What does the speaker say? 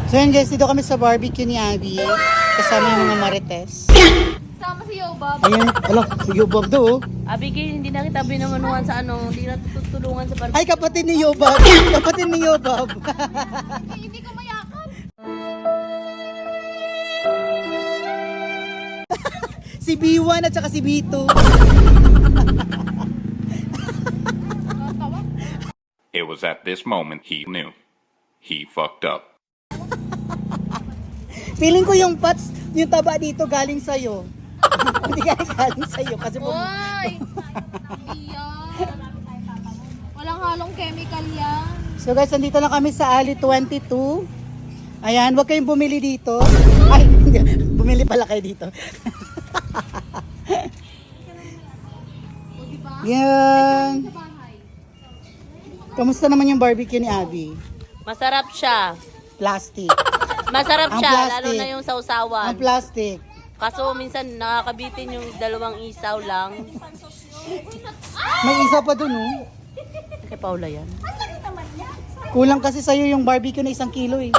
So yun guys, dito kami sa barbecue ni Abby. Kasama yung mga marites. Sama si Yobab. Ayun, ala, si Yobab do. Abigail, hindi na kita binamunuhan sa hindi na tutulungan sa Ay, kapatid ni Yobab. Kapatid ni Yobab. Hindi ko mayakan. Si B1 at saka si B2. It was at this moment he knew. He fucked up. Feeling ko yung pats, yung taba dito galing sa'yo. Hindi galing sa'yo kasi Uy! Iyan. Walang halong chemical yan. So guys, nandito na kami sa Ali 22. Ayan, huwag kayong bumili dito. Ay, hindi. Bumili pala kayo dito. O diba? Yan. Sa bahay. Kamusta naman yung barbecue ni Abby? Masarap siya. Plastic. Masarap Ang siya, plastic. lalo na yung sausawan. Ang plastic. Kaso minsan nakakabitin yung dalawang isaw lang. May isa pa dun, oh. Kay Paula yan. Kulang kasi sa'yo yung barbecue na 1 kilo, eh.